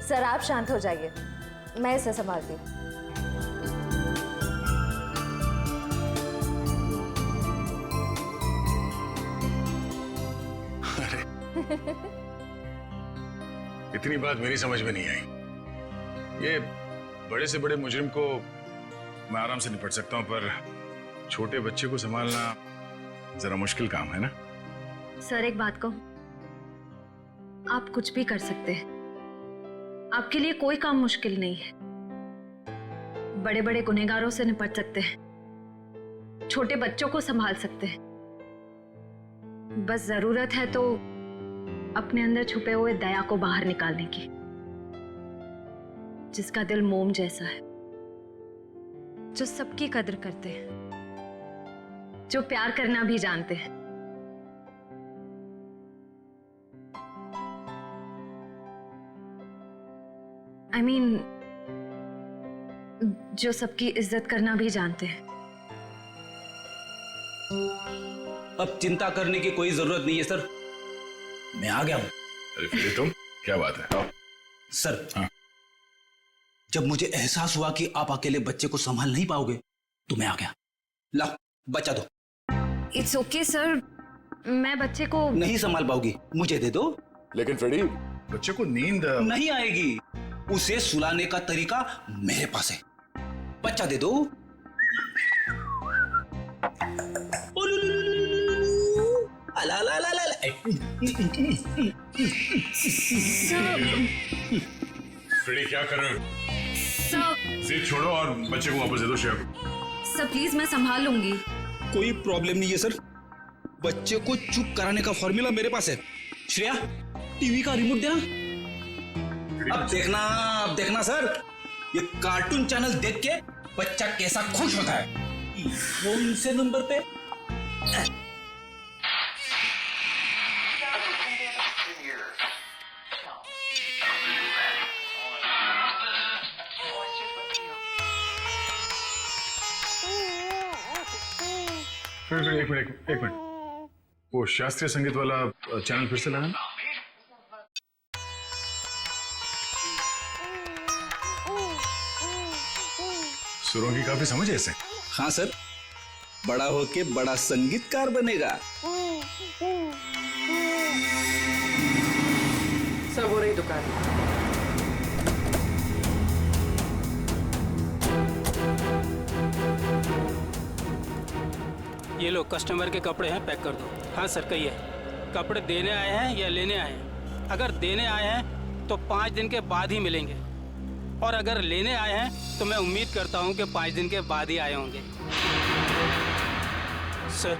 Sir आप शांत हो जाइए, मैं इसे संभालती हूँ। इतनी बात मेरी समझ में नहीं आई। ये बड़े से बड़े मुजरिम को मैं आराम से निपट सकता हूं, पर छोटे बच्चे को संभालना जरा मुश्किल काम है ना। सर एक बात कहूं, आप कुछ भी कर सकते हैं, आपके लिए कोई काम मुश्किल नहीं है। बड़े बड़े गुनहगारों से निपट सकते हैं, छोटे बच्चों को संभाल सकते हैं। बस जरूरत है तो अपने अंदर छुपे हुए दया को बाहर निकालने की, जिसका दिल मोम जैसा है, जो सबकी कदर करते हैं, जो प्यार करना भी जानते हैं। I mean, जो सबकी इज्जत करना भी जानते हैं। अब चिंता करने की कोई जरूरत नहीं है सर, मैं आ गया हूं। अरे फिर तुम, क्या बात है? सर हाँ? जब मुझे एहसास हुआ कि आप अकेले बच्चे को संभाल नहीं पाओगे तो मैं आ गया। ला बच्चा दो। इट्स ओके सर, मैं बच्चे को नहीं संभाल पाओगी, मुझे दे दो। लेकिन फ्रेडी, बच्चे को नींद नहीं आएगी, उसे सुलाने का तरीका मेरे पास है। बच्चा दे दो। अला अला अला अला। फ्रेडी क्या कर रहे हो? सर, जिद छोड़ो और बच्चे को वापस दे दो श्रेया को। सर प्लीज मैं संभाल लूंगी। कोई प्रॉब्लम नहीं है सर, बच्चे को चुप कराने का फॉर्मूला मेरे पास है। श्रेया, टीवी का रिमोट देना। अब देखना सर, ये कार्टून चैनल देख के बच्चा कैसा खुश होता है। कौन से नंबर पे? फिर एक मिनट, वो शास्त्रीय संगीत वाला चैनल फिर से लगाना। सुरों की काफी समझ है इसे। हाँ सर, बड़ा होके बड़ा संगीतकार बनेगा। सब हो रही दुकान। ये लो कस्टमर के कपड़े हैं, पैक कर दो। हाँ सर कहिए, कपड़े देने आए हैं या लेने आए हैं? अगर देने आए हैं तो 5 दिन के बाद ही मिलेंगे, और अगर लेने आए हैं तो मैं उम्मीद करता हूँ कि 5 दिन के बाद ही आए होंगे। सर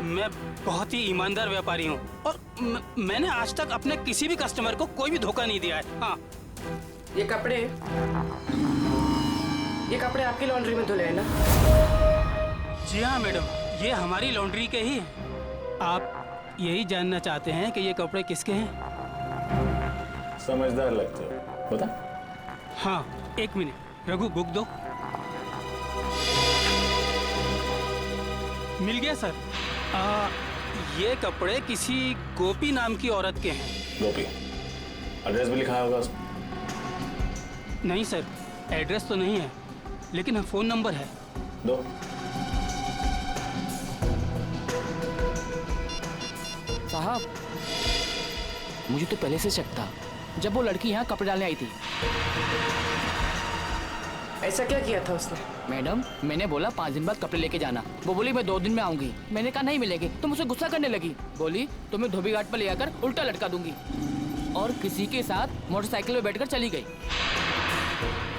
मैं बहुत ही ईमानदार व्यापारी हूँ, और मैंने आज तक अपने किसी भी कस्टमर को कोई भी धोखा नहीं दिया है। हाँ, ये कपड़े आपकी लॉन्ड्री में धुले हैं ना? जी हाँ मैडम, ये हमारी लॉन्ड्री के ही हैं। आप यही जानना चाहते हैं कि ये कपड़े किसके हैं? समझदार लगते हो, बता। हाँ एक मिनट, रघु बुक दो। मिल गया सर। ये कपड़े किसी गोपी नाम की औरत के हैं। गोपी, एड्रेस भी लिखा होगा उसमें? नहीं सर, एड्रेस तो नहीं है, लेकिन फ़ोन नंबर है। दो। साहब, मुझे तो पहले से शक था जब वो लड़की यहाँ कपड़े डालने आई थी। ऐसा क्या किया था उसने? मैडम, मैंने बोला 5 दिन बाद कपड़े लेके जाना। वो बोली मैं 2 दिन में आऊंगी। मैंने कहा नहीं मिलेंगे, तो मुझसे गुस्सा करने लगी। बोली तुम्हें धोबी घाट पर ले जाकर उल्टा लटका दूंगी, और किसी के साथ मोटरसाइकिल में बैठकर चली गई।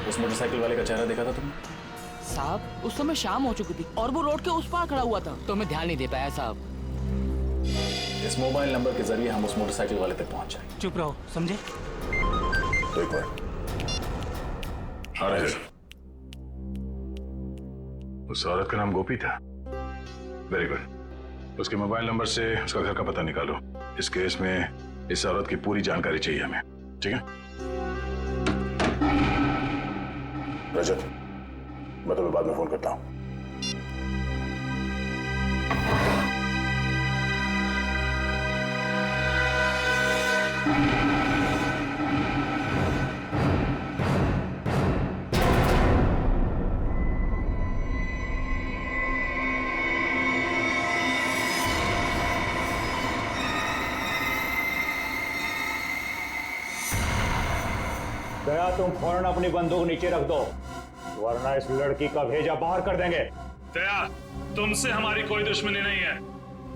उस मोटरसाइकिल वाले का चेहरा देखा था तुमने? साहब उस समय शाम हो चुकी थी और वो रोड के उस पार खड़ा हुआ था, तो मैं ध्यान नहीं दे पाया साहब। इस मोबाइल नंबर के जरिए हम उस मोटरसाइकिल वाले तक पहुंच जाएंगे। चुप रहो, समझे? तो एक मिनट, आ रहे हैं। उस औरत का नाम गोपी था। Very good. उसके मोबाइल नंबर से उसका घर का पता निकालो। इस केस में इस औरत की पूरी जानकारी चाहिए हमें, ठीक है? रजत, मैं तुम्हें बाद में फोन करता हूं। दया तुम फौरन अपनी बंदूक नीचे रख दो, वरना इस लड़की का भेजा बाहर कर देंगे। दया, तुमसे हमारी कोई दुश्मनी नहीं है,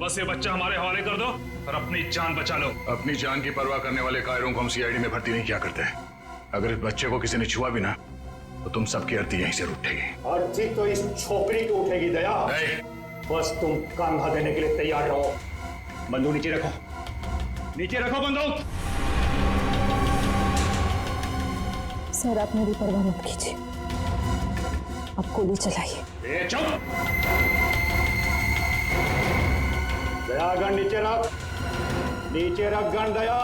बस ये बच्चा हमारे हवाले कर दो और अपनी जान बचा लो। अपनी जान की परवाह करने वाले कायरों को हम सीआईडी में भर्ती नहीं किया करते। अगर इस बच्चे को किसी ने छुआ भी ना तो तुम सबकी अर्थी यहीं से उठेगी। अर्थी तो इस छोकरी की उठेगी दया। बस तुम कंधा देने के लिए तैयार रहो। बंदूक नीचे रखो, नीचे रखो बंदूक। सर आप मेरी परवाह मत कीजिए, आप गोली चलाइए। चुप! दया गन नीचे रख, नीचे रख गन दया,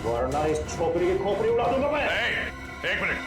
वरना इस छोकरी की खोपड़ी उड़ा दूंगा मैं। एक मिनट,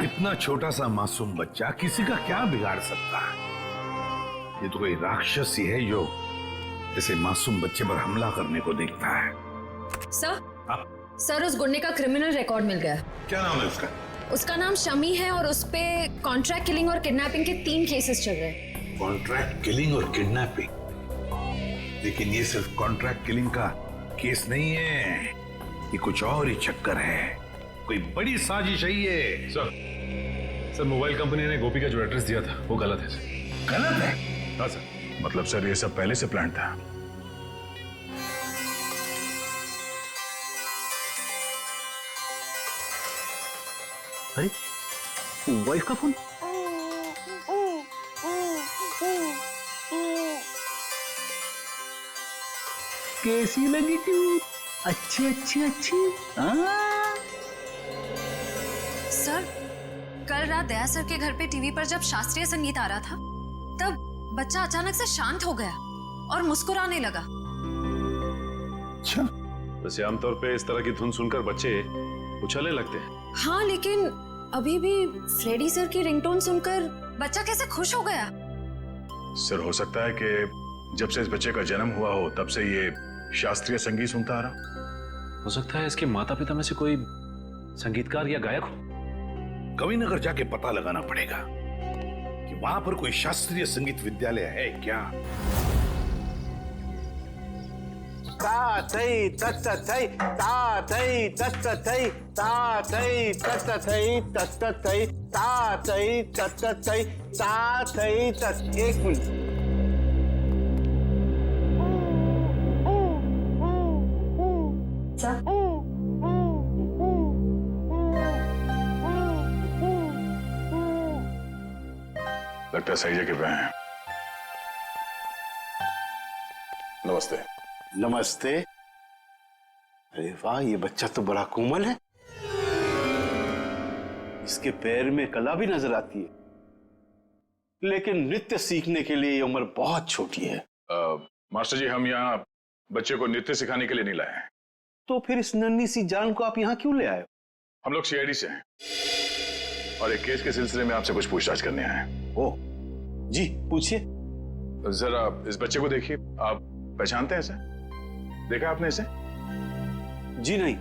इतना छोटा सा मासूम बच्चा किसी का क्या बिगाड़ सकता है? ये तो कोई राक्षस ही है जो ऐसे मासूम बच्चे पर हमला करने को देखता है। सर उस गुंडे का क्रिमिनल रिकॉर्ड मिल गया। क्या नाम है उसका? उसका नाम शमी है और उस पे कॉन्ट्रैक्ट किलिंग और किडनैपिंग के 3 केसेस चल रहे हैं। कॉन्ट्रैक्ट किलिंग और किडनैपिंग? लेकिन ये सिर्फ कॉन्ट्रैक्ट किलिंग का केस नहीं है, ये कुछ और ही चक्कर है, कोई बड़ी साजिश है ये। सर मोबाइल कंपनी ने गोपी का जो एड्रेस दिया था वो गलत है सर। गलत है? हाँ सर। मतलब सर ये सब पहले से प्लान था। अरे वाइफ का फोन। कैसी लगी तू? अच्छी अच्छी अच्छी। सर कल रात दया सर के घर पे टीवी पर जब शास्त्रीय संगीत आ रहा था तब बच्चा अचानक से शांत हो गया और मुस्कुराने लगा। अच्छा, वैसे आमतौर पे इस तरह की धुन सुनकर बच्चे उछलने लगते हैं। हाँ लेकिन अभी भी फ्रेडी सर की रिंगटोन सुनकर बच्चा कैसे खुश हो गया? सर हो सकता है कि जब से इस बच्चे का जन्म हुआ हो तब से ये शास्त्रीय संगीत सुनता आ रहा। हो सकता है इसके माता पिता में से कोई संगीतकार या गायक हो। कविनगर जाके पता लगाना पड़ेगा कि वहां पर कोई शास्त्रीय संगीत विद्यालय है क्या। एक मिनट। लगता है सही जगह पे हैं। नमस्ते। नमस्ते। अरे वाह, ये बच्चा तो बड़ा कोमल है, इसके पैर में कला भी नजर आती है, लेकिन नृत्य सीखने के लिए ये उम्र बहुत छोटी है। मास्टर जी, हम यहाँ बच्चे को नृत्य सिखाने के लिए नहीं लाए हैं। तो फिर इस नन्ही सी जान को आप यहाँ क्यों ले आए? हम लोग सीआईडी से हैं और एक केस के सिलसिले में आपसे कुछ पूछताछ करने आए हैं। ओ जी, पूछिए। जरा इस बच्चे को देखिए, आप पहचानते हैं इसे? देखा आपने इसे? जी नहीं,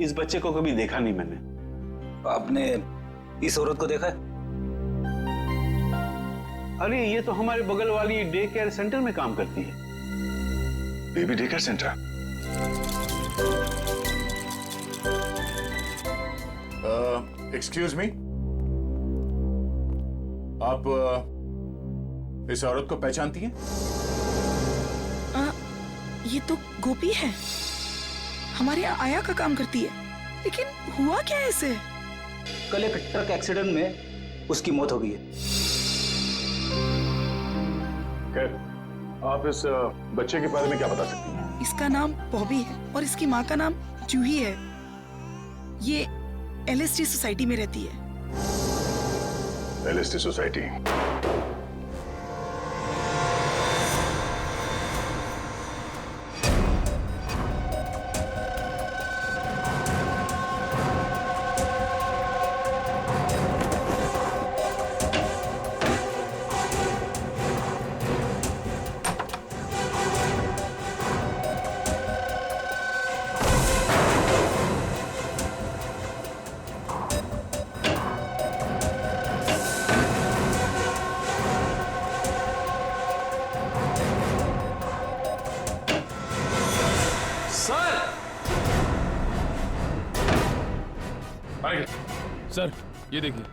इस बच्चे को कभी देखा नहीं मैंने। आपने इस औरत को देखा है? अरे ये तो हमारे बगल वाली डे केयर सेंटर में काम करती है। Baby day care centre? Excuse me, आप इस औरत को पहचानती हैं? ये तो गोपी है, हमारे यहाँ आया का काम करती है, लेकिन हुआ क्या ऐसे? कल एक ट्रक एक्सीडेंट में उसकी मौत हो गई है। खैर, आप इस बच्चे के बारे में क्या बता सकती हैं? इसका नाम बॉबी है और इसकी माँ का नाम जूही है। ये LSD सोसाइटी में रहती है। LSD society? सर ये देखिए,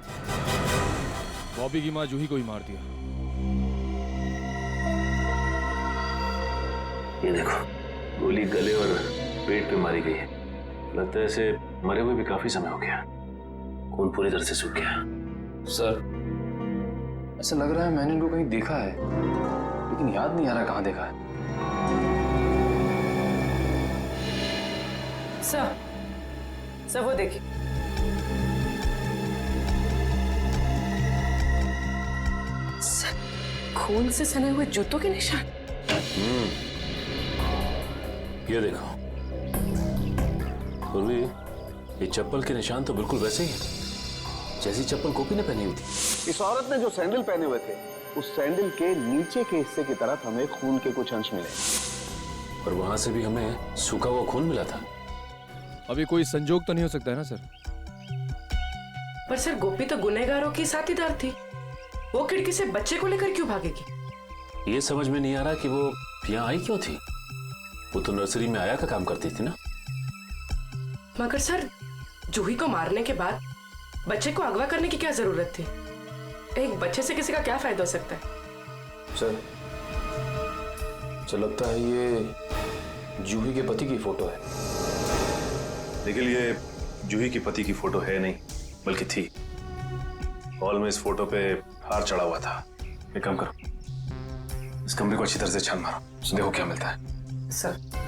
बॉबी की माँ जूही को ही मार दिया। ये देखो, गोली गले और पेट पे मारी गई है। लगता है इसे मरे हुए भी काफी समय हो गया, खून पूरी तरह से सूख गया। सर ऐसा लग रहा है मैंने इनको कहीं देखा है, लेकिन याद नहीं आ रहा कहाँ देखा है। सर वो देखिए, खून से सने हुए जूतों के निशान। ये देखो पूर्वी, ये चप्पल के निशान तो बिल्कुल वैसे ही है जैसी चप्पल गोपी ने पहनी हुई थी। इस औरत ने जो सैंडल पहने हुए थे, उस सैंडल के नीचे के हिस्से की तरफ हमें खून के कुछ अंश मिले, और वहां से भी हमें सूखा हुआ खून मिला था। अभी कोई संजोग तो नहीं हो सकता है ना सर? पर सर गोपी तो गुनहगारों की साथीदार थी, वो खिड़की से बच्चे को लेकर क्यों भागेगी? ये समझ में नहीं आ रहा कि वो यहाँ आई क्यों थी। वो तो नर्सरी में आया का काम करती थी ना। मगर सर जूही को मारने के बाद बच्चे को अगवा करने की क्या जरूरत थी? एक बच्चे से किसी का क्या फायदा हो सकता है? सर मुझे लगता है ये जूही के पति की फोटो है। लेकिन ये जूही की पति की फोटो है नहीं, बल्कि थी। हॉल में इस फोटो पे हार चढ़ा हुआ था। एक काम करो, इस कमरे को अच्छी तरह से छान मारो, देखो क्या मिलता है। सर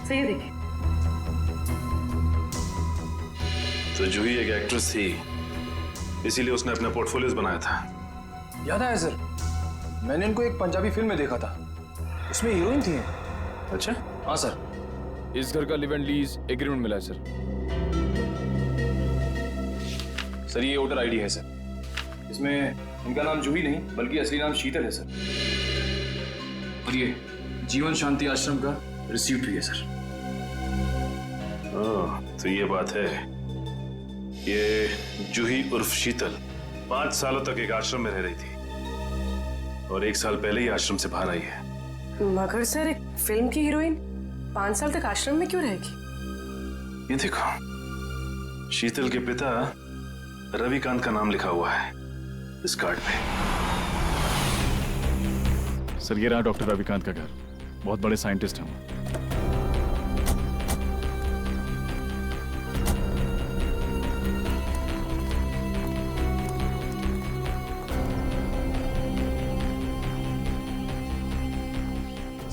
सही देखिए, तो जूही एक एक्ट्रेस थी, इसीलिए उसने अपना पोर्टफोलियोज बनाया था। याद आया सर, मैंने इनको एक पंजाबी फिल्म में देखा था, उसमें हीरोइन थी। अच्छा? हाँ सर। इस घर का लिव एंड लीज एग्रीमेंट मिला है सर। सर ये वोटर आईडी है सर, इसमें इनका नाम जूही नहीं बल्कि असली नाम शीतल है सर। और ये जीवन शांति आश्रम का रिसीप्ट भी है सर। तो ये बात है, ये जूही उर्फ शीतल 5 सालों तक एक आश्रम में रह रही थी और 1 साल पहले ही आश्रम से बाहर आई है। मगर सर एक फिल्म की हीरोइन 5 साल तक आश्रम में क्यों रहेगी? ये देखो, शीतल के पिता रविकांत का नाम लिखा हुआ है इस कार्ड पे। सर ये रहा डॉक्टर रविकांत का घर, बहुत बड़े साइंटिस्ट हैं वो।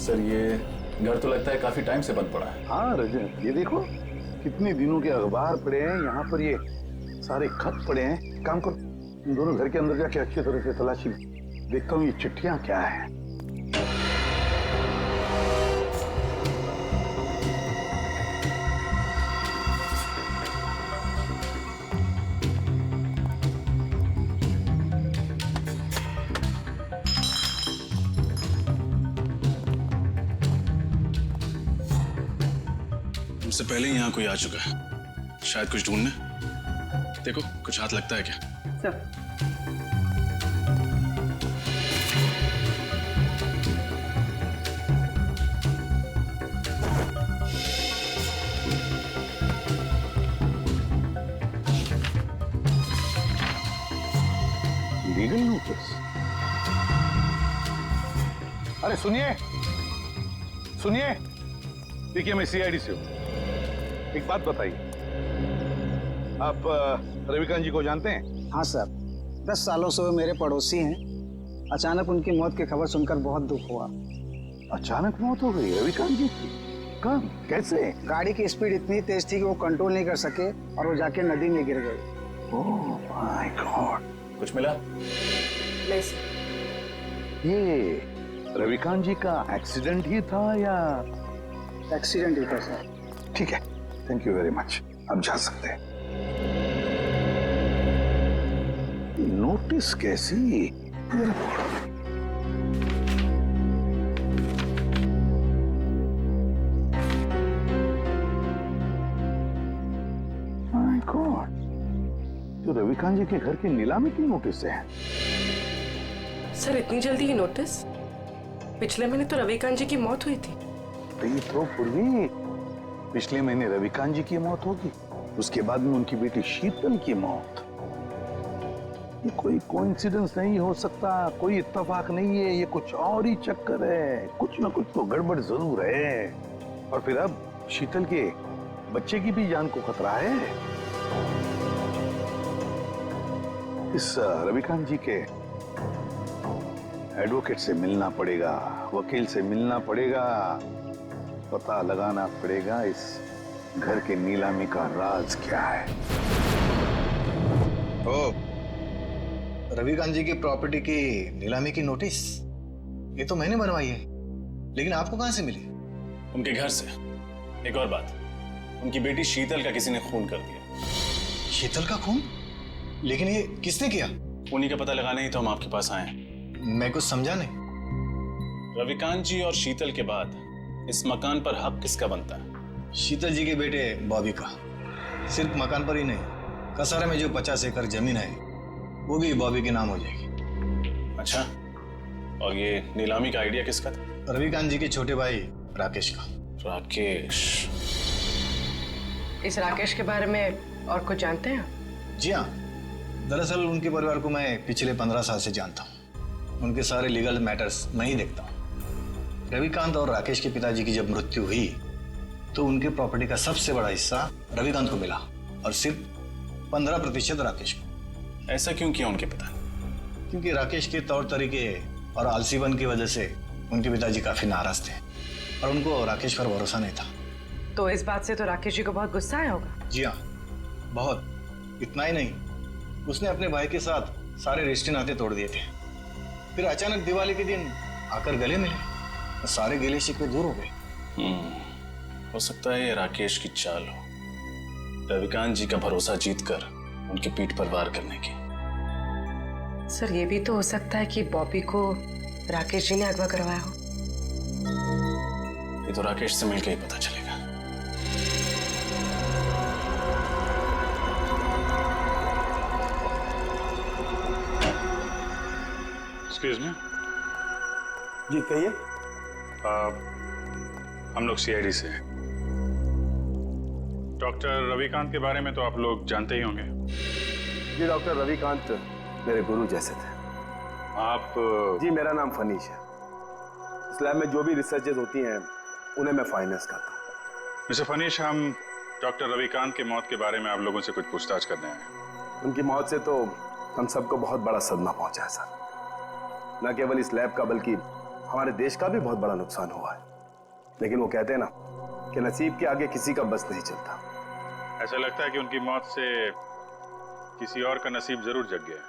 सर ये घर तो लगता है काफी टाइम से बंद पड़ा है। हाँ रजत, ये देखो कितने दिनों के अखबार पड़े हैं यहाँ पर, ये सारे खत पड़े हैं। काम करो, इन दोनों घर के अंदर जाके अच्छी तरह से तलाशी देखता हूँ ये चिट्ठियां क्या है। हमसे पहले ही यहाँ कोई आ चुका है, शायद कुछ ढूंढने। देखो कुछ हाथ लगता है क्या? Sir legal notice? अरे सुनिए सुनिए, देखिए मैं सीआईडी से हूँ। एक बात बताइए, आप रविकांत जी को जानते हैं? हाँ सर, 10 सालों से वो मेरे पड़ोसी हैं। अचानक उनकी मौत की खबर सुनकर बहुत दुख हुआ। अचानक मौत हो गई रविकांत जी की? कब, कैसे? गाड़ी की स्पीड इतनी तेज थी कि वो कंट्रोल नहीं कर सके और वो जाके नदी में गिर गए। Oh my God. कुछ मिला? नहीं सर। ये रविकांत जी का एक्सीडेंट ही था या? एक्सीडेंट ही था सर। ठीक है, थैंक यू वेरी मच, अब जा सकते हैं। नोटिस कैसी? माय गॉड, तो रविकांत जी के घर की नीलामी की नोटिस है। सर इतनी जल्दी ही नोटिस? पिछले महीने तो रविकांत जी की मौत हुई थी। तो पूर्वी पिछले महीने रविकांत जी की मौत होगी, उसके बाद में उनकी बेटी शीतल की मौत। ये कोई कोइंसिडेंस नहीं हो सकता, कोई इत्तेफाक नहीं है, ये कुछ और ही चक्कर है, कुछ ना कुछ तो गड़बड़ जरूर है। और फिर अब शीतल के बच्चे की भी जान को खतरा है। इस रविकांत जी के एडवोकेट से मिलना पड़ेगा, वकील से मिलना पड़ेगा, पता लगाना पड़ेगा इस घर के नीलामी का राज क्या है। ओ, रविकांत जी की प्रॉपर्टी की नीलामी की नोटिस ये तो मैंने बनवाई है, लेकिन आपको कहां से मिली? उनके घर से। एक और बात, उनकी बेटी शीतल का किसी ने खून कर दिया। शीतल का खून? लेकिन ये किसने किया? उन्हीं का पता लगाने ही तो हम आपके पास आए हैं। मैं कुछ समझा नहीं। रविकांत जी और शीतल के बाद इस मकान पर हक किसका बनता है? शीतल जी के बेटे बॉबी का। सिर्फ मकान पर ही नहीं, कसारा में जो 50 एकड़ जमीन है वो भी बॉबी के नाम हो जाएगी। अच्छा, और ये नीलामी का आइडिया किसका था? रविकांत जी के छोटे भाई राकेश का। राकेश? इस राकेश के बारे में और कुछ जानते हैं? जी हाँ, दरअसल उनके परिवार को मैं पिछले 15 साल से जानता हूँ। उनके सारे लीगल मैटर्स मैं ही देखता हूँ। रविकांत और राकेश के पिताजी की जब मृत्यु हुई तो उनके प्रॉपर्टी का सबसे बड़ा हिस्सा रविकांत को मिला और सिर्फ 15% राकेश को। ऐसा क्यों किया उनके पिता? क्योंकि राकेश के तौर तरीके और आलसीपन की वजह से उनके पिताजी काफी नाराज थे और उनको राकेश पर भरोसा नहीं था। तो इस बात से तो राकेश जी को बहुत गुस्सा आया होगा। जी हाँ, बहुत। इतना ही नहीं, उसने अपने भाई के साथ सारे रिश्ते नाते तोड़ दिए थे। फिर अचानक दिवाली के दिन आकर गले मिले और सारे गिले शिकवे दूर हो गए। हो सकता है ये राकेश की चाल हो, रविकांत जी का भरोसा जीतकर उनकी पीठ पर वार करने की। सर ये भी तो हो सकता है कि बॉबी को राकेश जी ने अगवा करवाया हो। ये तो राकेश से मिलकर ही पता चलेगा। Excuse me. जी कहिए। हम लोग सीआईडी से हैं। डॉक्टर रविकांत के बारे में तो आप लोग जानते ही होंगे। जी डॉक्टर रविकांत मेरे गुरु जैसे थे। आप? जी मेरा नाम फनीश है। इस लैब में जो भी रिसर्चेज होती हैं उन्हें मैं फाइनेंस करता हूँ। मिस्टर फनीश, हम डॉक्टर रविकांत की मौत के बारे में आप लोगों से कुछ पूछताछ करने आए। उनकी मौत से तो हम सबको बहुत बड़ा सदमा पहुंचा है सर। न केवल इस लैब का बल्कि हमारे देश का भी बहुत बड़ा नुकसान हुआ है। लेकिन वो कहते हैं ना कि नसीब के आगे किसी का बस नहीं चलता। ऐसा लगता है कि उनकी मौत से किसी और का नसीब जरूर जग गया है।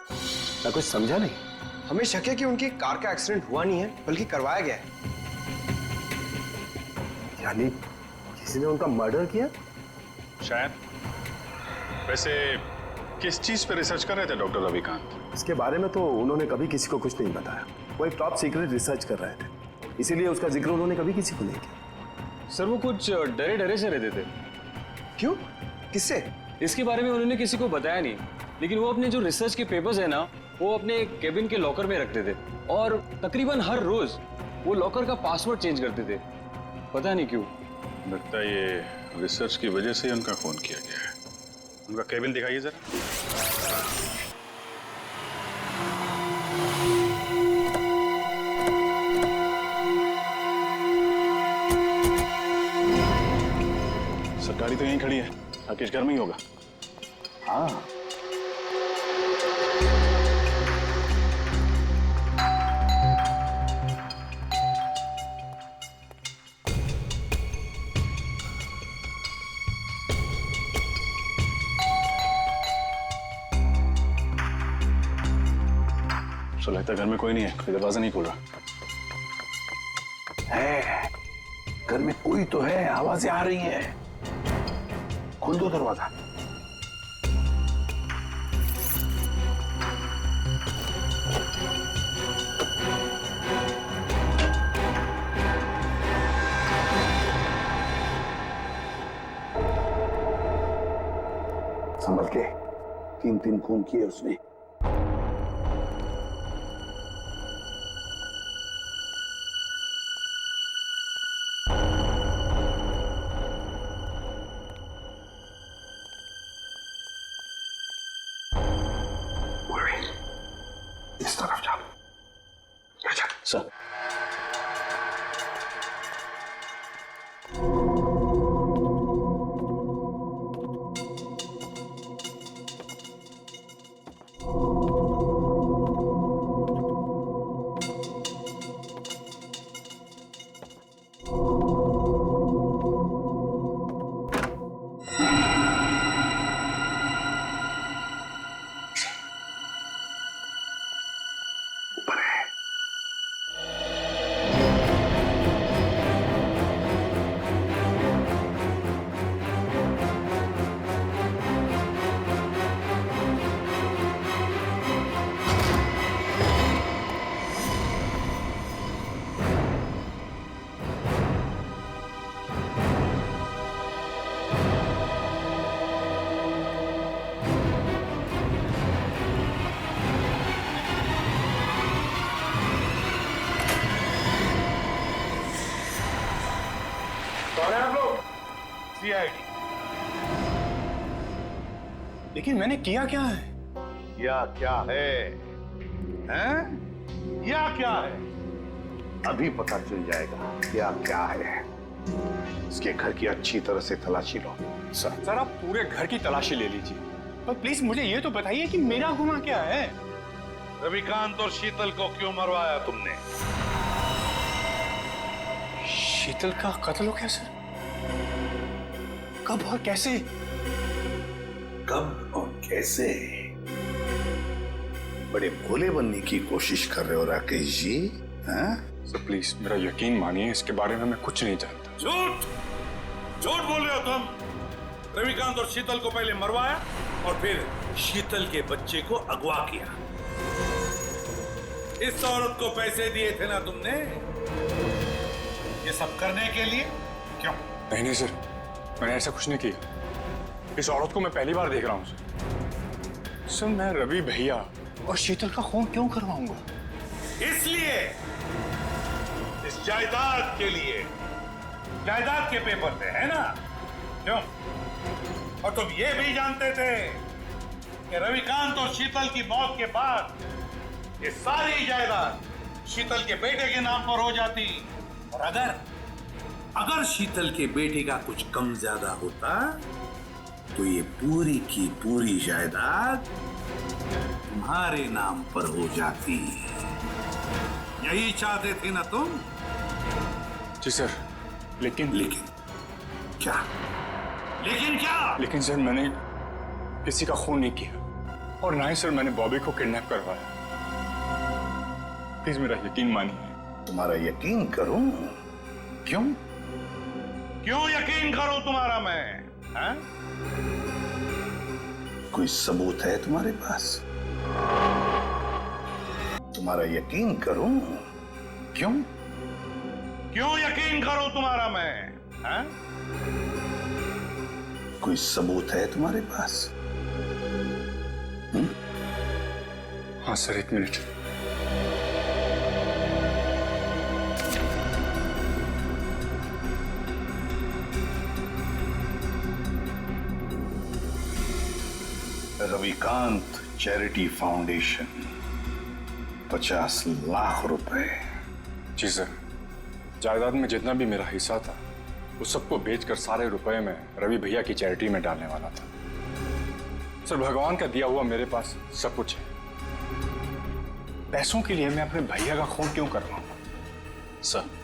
मैं कुछ समझा नहीं। हमें शक है कि उनकी कार का एक्सीडेंट हुआ नहीं है बल्कि करवाया गया है। यानी किसी ने उनका मर्डर किया? शायद। वैसे किस चीज पे रिसर्च कर रहे थे डॉक्टर रविकांत? इसके बारे में तो उन्होंने कभी किसी को कुछ नहीं बताया। वो एक टॉप सीक्रेट रिसर्च कर रहे थे, इसीलिए उसका जिक्र उन्होंने कभी किसी को नहीं किया। सर वो कुछ डरे डरे से रहते थे। क्यों? किससे? इसके बारे में उन्होंने किसी को बताया नहीं, लेकिन वो अपने जो रिसर्च के पेपर्स है ना वो अपने केबिन के लॉकर में रखते थे और तकरीबन हर रोज वो लॉकर का पासवर्ड चेंज करते थे। पता नहीं क्यों। लगता है ये रिसर्च की वजह से उनका खून किया गया है। उनका केबिन दिखाइए जरा। गाड़ी तो यहीं खड़ी है, राकेश घर में ही होगा। हाँ। तो लगता है घर में कोई नहीं है, कोई दरवाजा नहीं खोल रहा। है, घर में कोई तो है, आवाजें आ रही हैं। खोल दो दरवाजा। संभल के, 3 खून किए उसने। इस तरफ जाओ। Sir, CID. लेकिन मैंने किया क्या है? या क्या है? हैं? या क्या है? अभी पता चल जाएगा क्या क्या है। इसके घर की अच्छी तरह से तलाशी लो। सर आप पूरे घर की तलाशी ले लीजिए, पर प्लीज मुझे ये तो बताइए कि मेरा गुनाह क्या है? रविकांत और शीतल को क्यों मरवाया तुमने? शीतल का कत्ल हो गया सर? कब और कैसे? कब और कैसे? बड़े भोले बनने की कोशिश कर रहे हो राकेश जी, हैं? सर प्लीज मेरा यकीन मानिए, इसके बारे में मैं कुछ नहीं जानता। झूठ झूठ बोल रहे हो तुम। रविकांत और शीतल को पहले मरवाया और फिर शीतल के बच्चे को अगवा किया। इस औरत को पैसे दिए थे ना तुमने ये सब करने के लिए? क्यों? नहीं सर, मैंने ऐसा कुछ नहीं किया। इस औरत को मैं पहली बार देख रहा हूँ सर। मैं रवि भैया और शीतल का खून क्यों करवाऊंगा? इसलिए इस जायदाद के लिए। जायदाद के पेपर थे, है ना? क्यों? और तुम ये भी जानते थे कि रविकांत और शीतल की मौत के बाद ये सारी जायदाद शीतल के बेटे के नाम पर हो जाती, और अगर शीतल के बेटे का कुछ कम ज्यादा होता तो ये पूरी की पूरी जायदाद तुम्हारे नाम पर हो जाती। यही चाहते थे ना तुम? जी सर, लेकिन क्या? लेकिन क्या? लेकिन सर मैंने किसी का खून नहीं किया, और ना ही सर मैंने बॉबी को किडनैप करवाया। प्लीज मेरा यकीन मानिए। तुम्हारा यकीन करूं? क्यों? क्यों यकीन करूं तुम्हारा मैं? है? कोई सबूत है तुम्हारे पास? तुम्हारा यकीन करूं? क्यों? क्यों यकीन करूं तुम्हारा मैं? है? कोई सबूत है तुम्हारे पास? हाँ sir, 1 minute. Ravikant charity foundation, 50 lakh रुपए। जी सर, जायदाद में जितना भी मेरा हिस्सा था वो सबको बेचकर सारे रुपए में रवि भैया की चैरिटी में डालने वाला था। सर भगवान का दिया हुआ मेरे पास सब कुछ है। पैसों के लिए मैं अपने भैया का खून क्यों करवाऊंगा? सर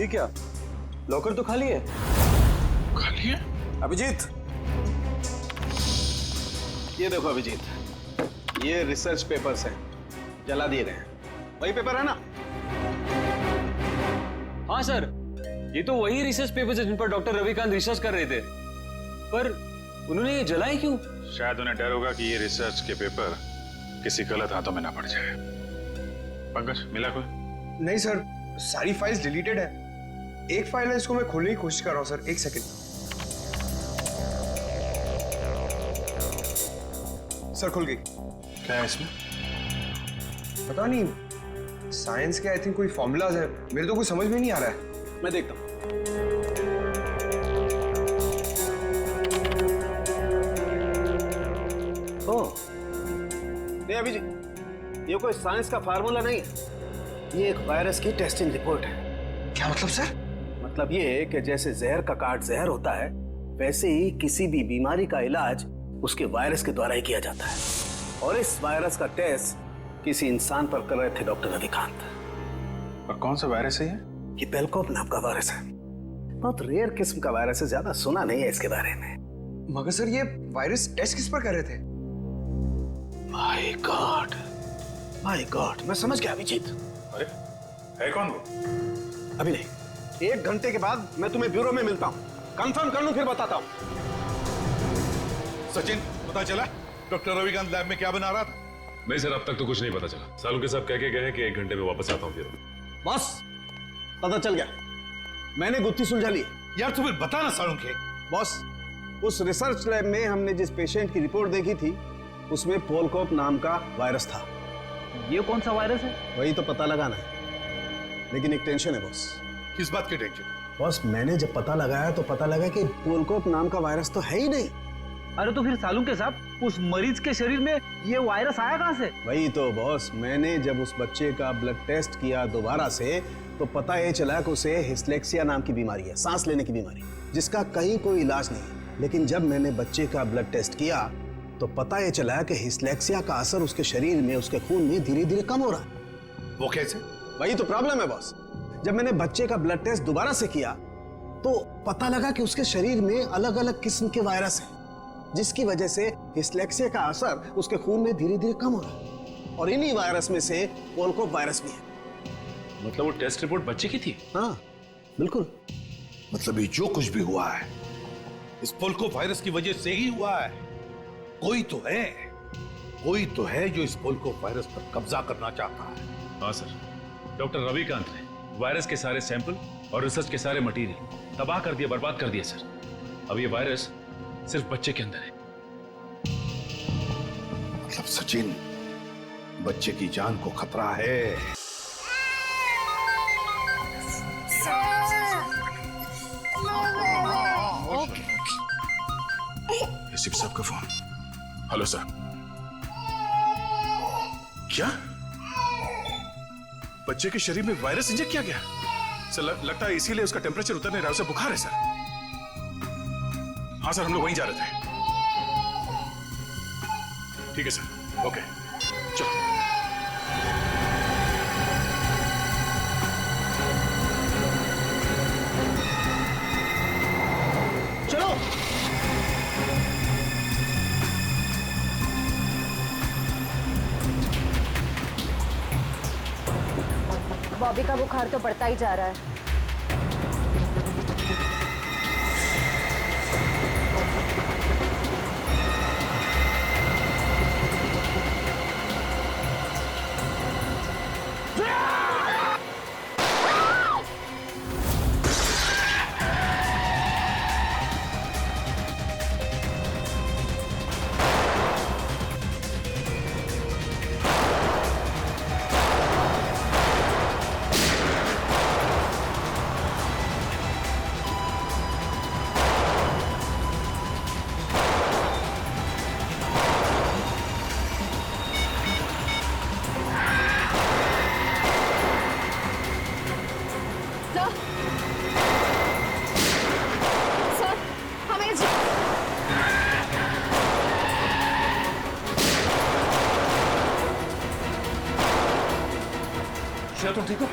ये क्या, लॉकर तो खाली है। खाली है? अभिजीत, ये देखो अभिजीत, ये रिसर्च पेपर्स हैं, जला दिए गए हैं। वही पेपर है ना? हाँ सर, ये तो वही रिसर्च पेपर्स है जिन पर डॉक्टर रविकांत रिसर्च कर रहे थे, पर उन्होंने ये जलाए क्यों? शायद उन्हें डर होगा कि ये रिसर्च के पेपर किसी गलत हाथों में ना पड़ जाए। पंकज, मिला कोई? नहीं सर, सारी फाइल्स डिलीटेड है। एक फाइल है, इसको मैं खोलने की कोशिश कर रहा हूँ सर, एक सेकंड। सर खुल गई। क्या है इसमें? पता नहीं, साइंस के आई थिंक कोई फॉर्मूलाज है, मेरे तो कुछ समझ में नहीं आ रहा है। मैं देखता हूँ। ओह, नहीं अभिजीत, ये कोई साइंस का फार्मूला नहीं है, ये एक वायरस की टेस्टिंग रिपोर्ट है। क्या मतलब सर? मतलब ये है कि जैसे जहर का काट जहर होता है, वैसे ही किसी भी बीमारी का इलाज उसके वायरस के द्वारा ही किया जाता है। और इस वायरस का टेस्ट किसी इंसान पर कर रहे थे डॉक्टर रविकांत। और कौन सा वायरस है ये? ये बेलकोप नाम का वायरस है, बहुत रेयर किस्म का वायरस है, ज्यादा सुना नहीं है इसके बारे में। मगर सर ये वायरस टेस्ट किस पर कर रहे थे? माय गॉड, माय गॉड, मैं समझ गया अभिजीत। अरे है कौन वो? अभी नहीं, 1 घंटे के बाद मैं तुम्हें ब्यूरो में मिलता हूँ, कंफर्म कर लूं फिर बताता हूँ। सचिन, पता चला डॉक्टर रविकांत लैब में क्या बना रहा था? नहीं सर, अब तक तो कुछ नहीं पता चला। सालू के साहब कह के गए हैं कि 1 घंटे में वापस आता हूँ ब्यूरो। बस पता चल गया, मैंने गुत्थी सुलझा ली। यार तू फिर बता ना सालू के। बॉस, उस रिसर्च लैब में हमने जिस पेशेंट की रिपोर्ट देखी थी, उसमें पोलकोप नाम का वायरस था। ये कौन सा वायरस है? वही तो पता लगाना है, लेकिन एक टेंशन है बॉस। किस बात की टेंशन? बॉस, मैंने जब पता लगाया तो पता लगा कि पोलकोप नाम का वायरस तो है ही नहीं। अरे तो फिर सालू के साहब, उस मरीज के शरीर में ये वायरस आया कहाँ से? वही तो बॉस, मैंने जब उस बच्चे का ब्लड टेस्ट किया दोबारा से, तो पता ये चला कि उसे हिस्लेक्सिया नाम की बीमारी है, सांस लेने की बीमारी, जिसका कहीं कोई इलाज नहीं। लेकिन जब मैंने बच्चे का ब्लड टेस्ट किया तो पता ये चला कि हिस्लेक्सिया का असर उसके शरीर में, उसके खून में धीरे धीरे कम हो रहा है। वो कैसे? वही तो प्रॉब्लम है बॉस। जब मैंने बच्चे का ब्लड टेस्ट दोबारा से किया तो पता लगा कि उसके शरीर में अलग अलग किस्म के वायरस हैं, जिसकी वजह से हिस्लेक्सिया का असर उसके खून में धीरे धीरे कम हो रहा है। और इन्हीं वायरस में से पोलकोप वायरस भी है। मतलब वो टेस्ट रिपोर्ट बच्चे की थी? हाँ बिल्कुल। मतलब ये जो कुछ भी हुआ है इस पोलकोप वायरस की वजह से ही हुआ है। कोई तो है जो इस पोलकोप वायरस पर कब्जा करना चाहता है। हाँ सर, डॉक्टर रविकांत ने वायरस के सारे सैंपल और रिसर्च के सारे मटेरियल तबाह कर दिया, बर्बाद कर दिया सर। अब ये वायरस सिर्फ बच्चे के अंदर है। मतलब सचिन, बच्चे की जान को खतरा है। एसीपी साहब का फोन। Hello sir. क्या बच्चे के शरीर में वायरस इंजेक्ट किया गया? सर लगता है इसीलिए उसका टेम्परेचर उतरने रहा है, उसे बुखार है सर। हाँ सर, हम लोग वहीं जा रहे थे। ठीक है सर, ओके चलो। चलो। बॉबी का बुखार तो बढ़ता ही जा रहा है। तुम ठीक हो?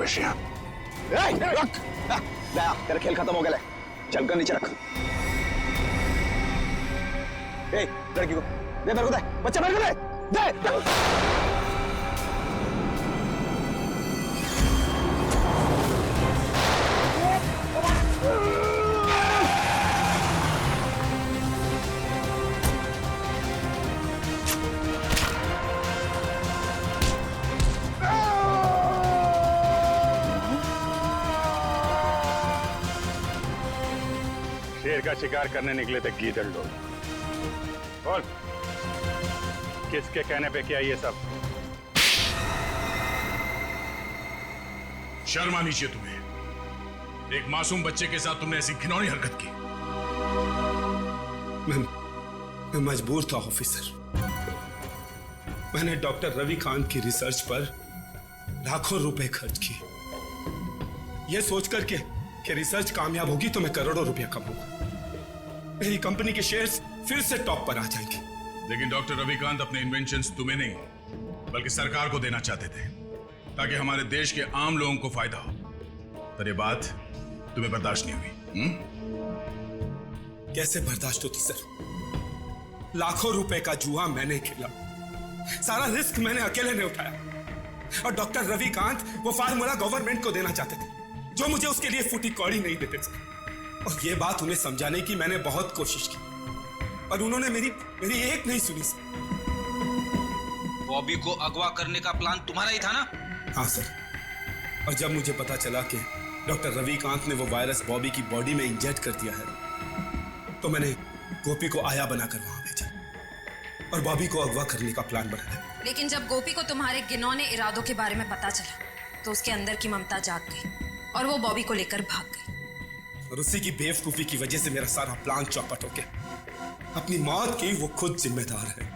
श्रेया। तेरा खेल खत्म हो गया, चल कर नीचे रख। लड़की को दे, मेरे को दे, बच्चा मेरे को दे। शेर का शिकार करने निकले थे गीदड़ लोग। बोल, किसके कहने पे किया ये सब? शर्म आनी चाहिए तुम्हें। एक मासूम बच्चे के साथ तुमने ऐसी घिनौनी हरकत की। मैं मजबूर था ऑफिसर। मैंने डॉक्टर रविकांत की रिसर्च पर लाखों रुपए खर्च किए, यह सोचकर कि रिसर्च कामयाब होगी तो मैं करोड़ों रुपया कमाऊंगा, मेरी कंपनी के शेयर्स फिर से टॉप पर आ जाएंगे। लेकिन डॉक्टर रविकांत अपने इन्वेंशंस तुम्हें नहीं बल्कि सरकार को देना चाहते थे, ताकि हमारे देश के आम लोगों को फायदा हो। पर ये बात तुम्हें बर्दाश्त नहीं हुई। कैसे बर्दाश्त होती सर? लाखों रुपए का जुआ मैंने खेला, सारा रिस्क मैंने अकेले ने उठाया, और डॉक्टर रविकांत वो फार्मूला गवर्नमेंट को देना चाहते थे, जो मुझे उसके लिए फूटी कौड़ी नहीं देते थे। और ये बात उन्हें समझाने की मैंने बहुत कोशिश की, पर उन्होंने मेरी एक नहीं सुनी सर। बॉबी को अगवा करने का प्लान तुम्हारा ही था ना? हाँ सर, और जब मुझे पता चला कि डॉक्टर रविकांत ने वो वायरस बॉबी की बॉडी में इंजेक्ट कर दिया है, तो मैंने गोपी को आया बनाकर वहां भेजा और बॉबी को अगवा करने का प्लान बनाया। लेकिन जब गोपी को तुम्हारे घिनौने इरादों के बारे में पता चला, तो उसके अंदर की ममता जाग गई और वो बॉबी को लेकर भाग गई। और उसी की बेवकूफी की वजह से मेरा सारा प्लान चौपट हो गया। अपनी मौत की वो खुद जिम्मेदार है।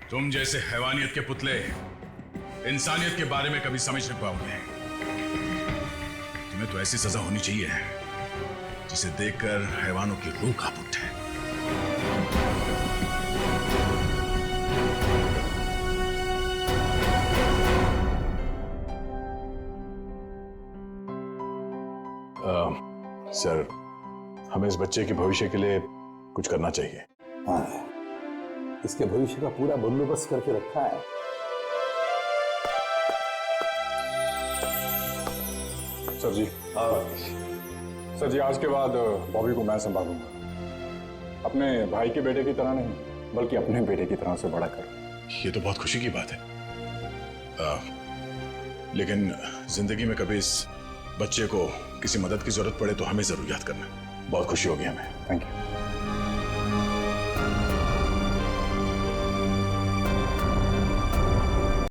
तुम जैसे हैवानियत के पुतले इंसानियत के बारे में कभी समझ नहीं पाओगे। तुम्हें तो ऐसी सजा होनी चाहिए जिसे देखकर हैवानों की रूह कांप उठे। सर, हमें इस बच्चे के भविष्य के लिए कुछ करना चाहिए। हाँ, इसके भविष्य का पूरा बंदोबस्त करके रखा है। सर जी। सर जी, आज के बाद बॉबी को मैं संभालूंगा, अपने भाई के बेटे की तरह नहीं बल्कि अपने बेटे की तरह से बड़ा कर। ये तो बहुत खुशी की बात है, लेकिन जिंदगी में कभी इस बच्चे को किसी मदद की जरूरत पड़े तो हमें जरूर याद करना। बहुत खुशी होगी हमें। Thank you.